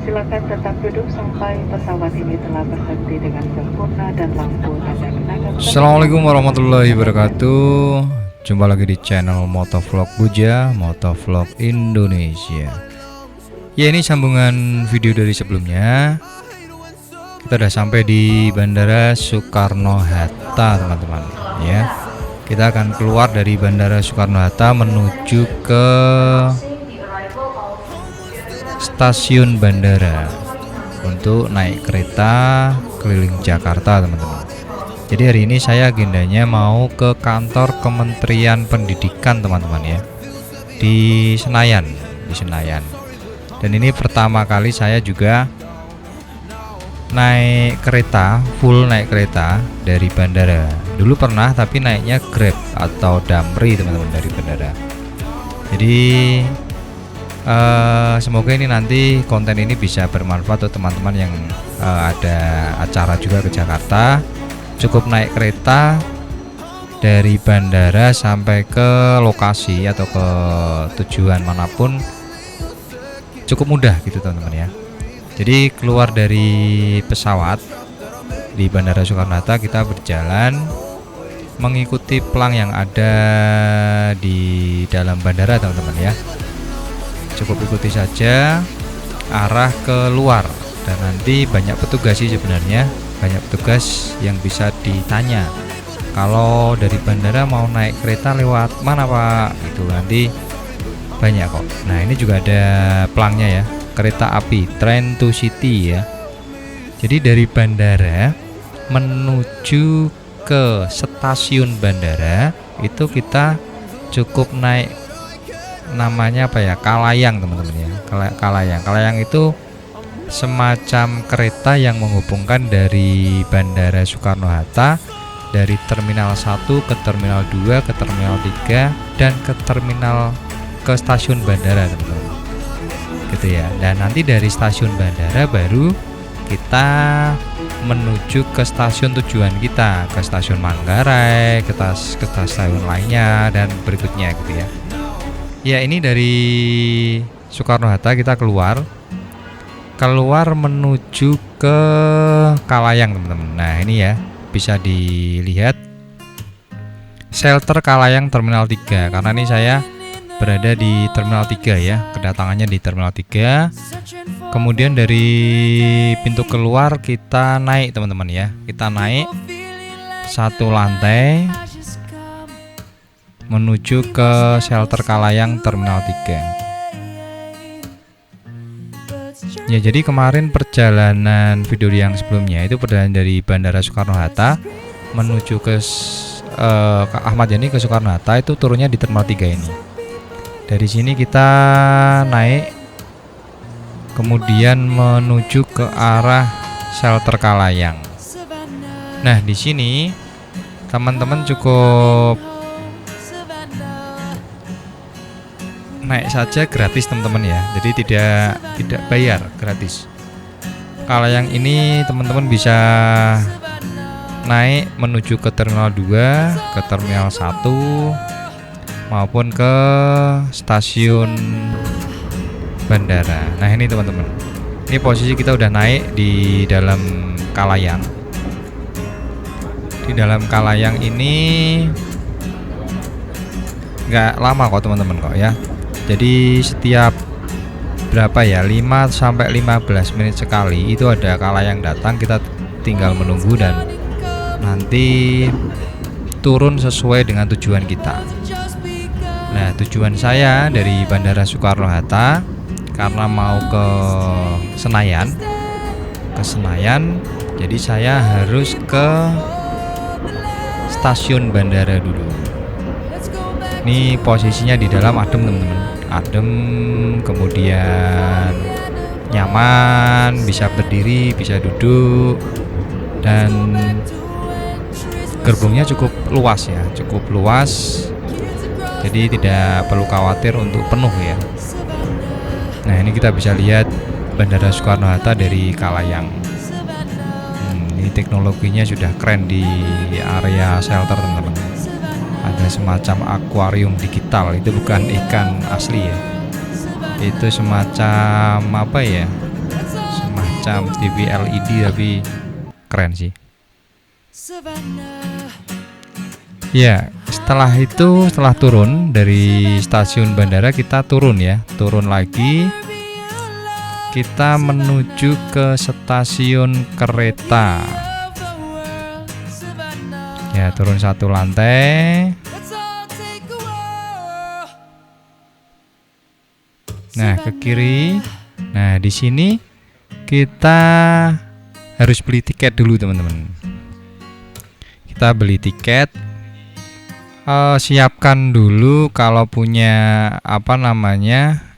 Silakan tetap duduk sampai pesawat ini telah berhenti dengan sempurna dan lampu tanda kenakan. Assalamualaikum warahmatullahi wabarakatuh. Jumpa lagi di channel Motovlog Buja, Motovlog Indonesia. Ya, ini sambungan video dari sebelumnya. Kita udah sampai di Bandara Soekarno-Hatta, teman-teman. Ya, kita akan keluar dari Bandara Soekarno-Hatta menuju ke stasiun bandara untuk naik kereta keliling Jakarta, teman-teman. Jadi hari ini saya agendanya mau ke kantor Kementerian Pendidikan, teman-teman, ya, di Senayan. Dan ini pertama kali saya juga naik kereta, full naik kereta dari bandara. Dulu pernah, tapi naiknya Grab atau Damri, teman-teman, dari bandara. Jadi semoga ini nanti konten ini bisa bermanfaat untuk teman-teman yang ada acara juga ke Jakarta. Cukup naik kereta dari bandara sampai ke lokasi atau ke tujuan manapun cukup mudah gitu, teman-teman, ya. Jadi keluar dari pesawat di Bandara Soekarno-Hatta, kita berjalan mengikuti pelang yang ada di dalam bandara, teman-teman, ya. Cukup ikuti saja arah keluar, dan nanti banyak petugas sih sebenarnya, banyak petugas yang bisa ditanya kalau dari bandara mau naik kereta lewat mana, Pak, itu nanti banyak kok. Nah, ini juga ada pelangnya, ya, kereta api Train to City, ya. Jadi dari bandara menuju ke stasiun bandara itu kita cukup naik, namanya apa ya, Kalayang, teman-teman, ya. Kalayang itu semacam kereta yang menghubungkan dari Bandara Soekarno-Hatta dari Terminal 1 ke Terminal 2 ke Terminal 3 dan ke stasiun bandara, teman-teman, gitu ya. Dan nanti dari stasiun bandara baru kita menuju ke stasiun tujuan kita, ke stasiun Manggarai, ke stasiun lainnya dan berikutnya, gitu ya. Ya, ini dari Soekarno-Hatta kita keluar menuju ke Kalayang, teman-teman. Nah, ini ya, bisa dilihat shelter Kalayang Terminal 3, karena ini saya berada di Terminal 3, ya, kedatangannya di Terminal 3. Kemudian dari pintu keluar kita naik, teman-teman, ya. Kita naik satu lantai menuju ke shelter Kalayang Terminal 3. Ya, jadi kemarin perjalanan video yang sebelumnya itu perjalanan dari Bandara Soekarno-Hatta menuju ke Ahmad Yani ke Soekarno-Hatta, itu turunnya di Terminal 3 ini. Dari sini kita naik kemudian menuju ke arah shelter Kalayang. Nah, di sini teman-teman cukup naik saja gratis, teman-teman, ya. Jadi tidak bayar, gratis. Kalayang ini teman-teman bisa naik menuju ke Terminal 2, ke Terminal 1 maupun ke stasiun bandara. Nah, ini teman-teman, ini posisi kita udah naik di dalam Kalayang. Di dalam Kalayang ini nggak lama kok, teman-teman, kok, ya. Jadi setiap berapa ya, 5 sampai 15 menit sekali itu ada Kalayang datang. Kita tinggal menunggu dan nanti turun sesuai dengan tujuan kita. Nah, tujuan saya dari Bandara Soekarno-Hatta karena mau ke Senayan, jadi saya harus ke stasiun bandara dulu. Ini posisinya di dalam adem, teman-teman, adem, kemudian nyaman, bisa berdiri, bisa duduk, dan gerbongnya cukup luas, ya, jadi tidak perlu khawatir untuk penuh, ya. Nah, ini kita bisa lihat Bandara Soekarno-Hatta dari Kalayang. Ini teknologinya sudah keren di area shelter, teman-teman. Ada semacam akuarium digital, itu bukan ikan asli, ya. Itu semacam apa ya, semacam TV LED tapi keren sih. Ya, setelah turun dari stasiun bandara kita turun ya, turun lagi. Kita menuju ke stasiun kereta. Ya, turun 1 lantai. Nah, ke kiri. Nah, di sini kita harus beli tiket dulu, teman-teman. Kita beli tiket. Siapkan dulu kalau punya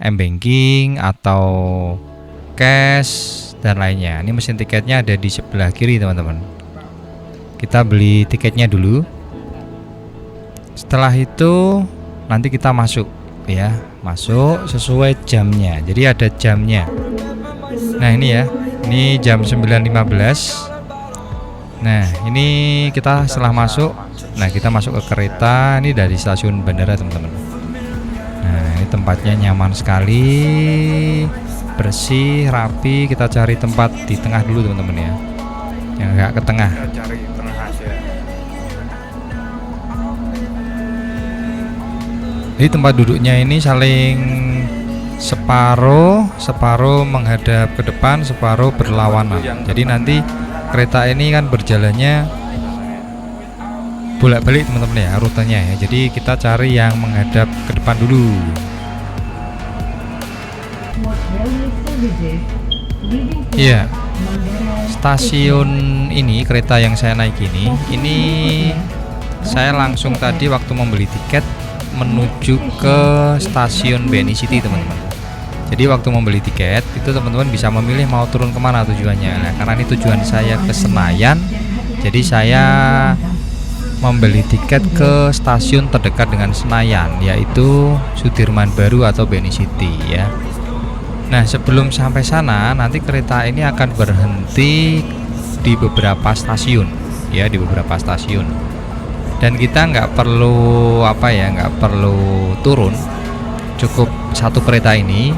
m-banking atau cash dan lainnya. Ini mesin tiketnya ada di sebelah kiri, teman-teman. Kita beli tiketnya dulu. Setelah itu nanti kita masuk ya, masuk sesuai jamnya. Jadi ada jamnya. Nah, ini ya. Ini jam 9.15. Nah, ini kita setelah masuk. Nah, kita masuk ke kereta. Ini dari stasiun bandara, teman-teman. Nah, ini tempatnya nyaman sekali, bersih, rapi. Kita cari tempat di tengah dulu, teman-teman ya, yang enggak ke tengah. Cari tengah aja. Jadi tempat duduknya ini saling separuh menghadap ke depan, separuh berlawanan. Jadi nanti kereta ini kan berjalannya bolak-balik, teman-teman ya, rutenya ya. Jadi kita cari yang menghadap ke depan dulu. Iya. Stasiun ini, kereta yang saya naik ini saya langsung tadi waktu membeli tiket menuju ke stasiun BNI City, teman-teman. Jadi waktu membeli tiket itu teman-teman bisa memilih mau turun kemana tujuannya. Nah, karena ini tujuan saya ke Senayan, jadi saya membeli tiket ke stasiun terdekat dengan Senayan, yaitu Sudirman Baru atau BNI City ya. Nah, sebelum sampai sana nanti kereta ini akan berhenti di beberapa stasiun ya, di beberapa stasiun. Dan kita nggak perlu turun, cukup satu kereta ini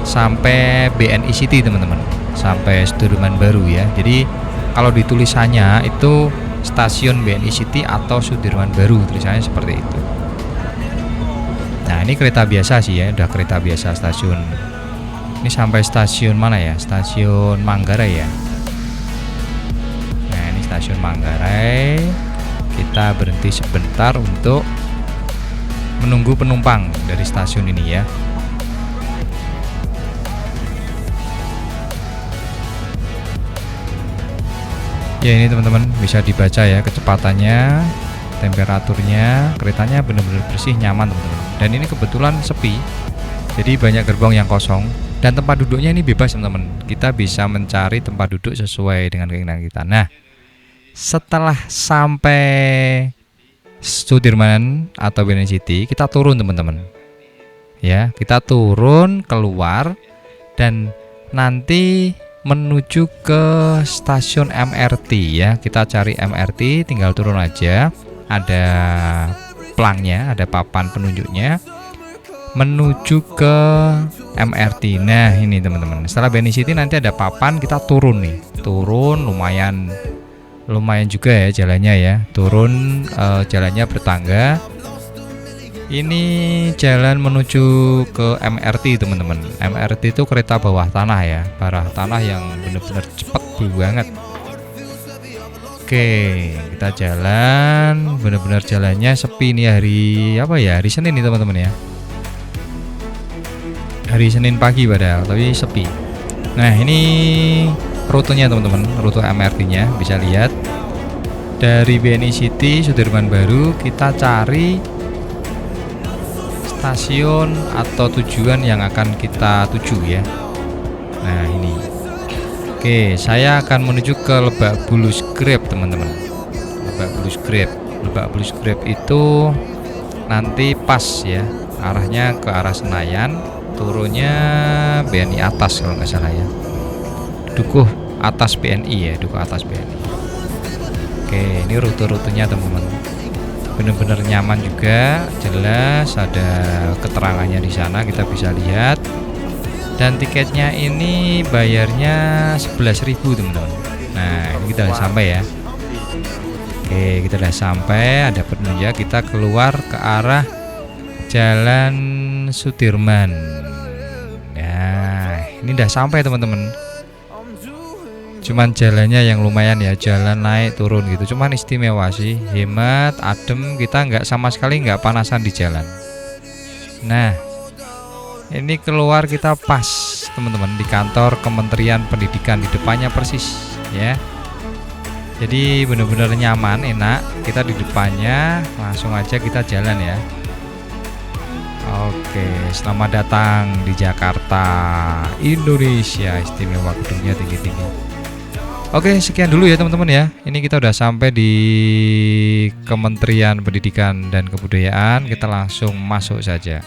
sampai BNI City, teman-teman, sampai Sudirman Baru ya. Jadi kalau di tulisannya itu stasiun BNI City atau Sudirman Baru, tulisannya seperti itu. Nah, ini kereta biasa sih ya, udah kereta biasa stasiun. Ini sampai stasiun mana ya? Stasiun Manggarai ya. Nah, ini stasiun Manggarai. Kita berhenti sebentar untuk menunggu penumpang dari stasiun ini ya. Ya, ini teman-teman bisa dibaca ya kecepatannya, temperaturnya, keretanya benar-benar bersih, nyaman, teman-teman. Dan ini kebetulan sepi, jadi banyak gerbong yang kosong. Dan tempat duduknya ini bebas, teman-teman. Kita bisa mencari tempat duduk sesuai dengan keinginan kita. Nah, setelah sampai Sudirman atau BNI City, kita turun, teman-teman. Ya, kita turun keluar dan nanti menuju ke stasiun MRT ya. Kita cari MRT, tinggal turun aja. Ada pelangnya, ada papan penunjuknya menuju ke MRT. Nah, ini teman-teman. Setelah BNI City nanti ada papan, kita turun nih. Turun lumayan juga ya jalannya ya. Turun jalannya bertangga. Ini jalan menuju ke MRT, teman-teman. MRT itu kereta bawah tanah ya, bawah tanah yang benar-benar cepat banget. Oke, kita jalan, benar-benar jalannya sepi nih hari Senin nih, teman-teman ya. Hari Senin pagi padahal, tapi sepi. Nah, ini rutenya, teman-teman, rute MRT-nya bisa lihat. Dari BNI City Sudirman Baru kita cari stasiun atau tujuan yang akan kita tuju ya. Nah, ini. Oke, saya akan menuju ke Lebak Bulus Grab, teman-teman. Lebak Bulus Grab. Lebak Bulus Grab itu nanti pas ya, arahnya ke arah Senayan, turunnya BNI atas kalau nggak salah ya. Dukuh atas BNI ya, Dukuh atas BNI. Oke, ini rute-rutenya, teman-teman. Benar-benar nyaman juga, jelas, ada keterangannya di sana, kita bisa lihat. Dan tiketnya ini bayarnya 11.000 teman-teman. Nah ini kita udah sampai ya. Oke, kita udah sampai, ada penunjuk, kita keluar ke arah Jalan Sudirman. Nah, ini udah sampai teman-teman. Cuman jalannya yang lumayan ya, jalan naik turun gitu. Cuman istimewa sih, hemat, adem, kita nggak sama sekali nggak panasan di jalan. Nah, ini keluar kita pas teman-teman di kantor Kementerian Pendidikan, di depannya persis ya. Jadi benar-benar nyaman, enak. Kita di depannya, langsung aja kita jalan ya. Oke, selamat datang di Jakarta, Indonesia. Istimewa, gedungnya tinggi-tinggi. Oke, sekian dulu ya teman-teman ya. Ini kita udah sampai di Kementerian Pendidikan dan Kebudayaan. Kita langsung masuk saja.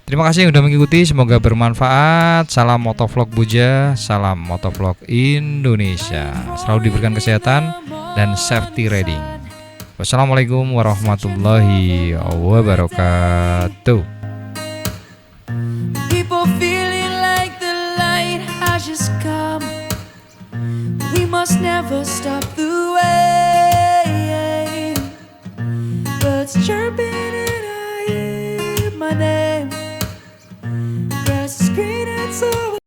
Terima kasih yang sudah mengikuti, semoga bermanfaat. Salam Motovlog Buja, salam Motovlog Indonesia. Selalu diberikan kesehatan dan safety riding. Wassalamualaikum warahmatullahi wabarakatuh. People feeling like the light has just come. We must never stop the way. Birds chirping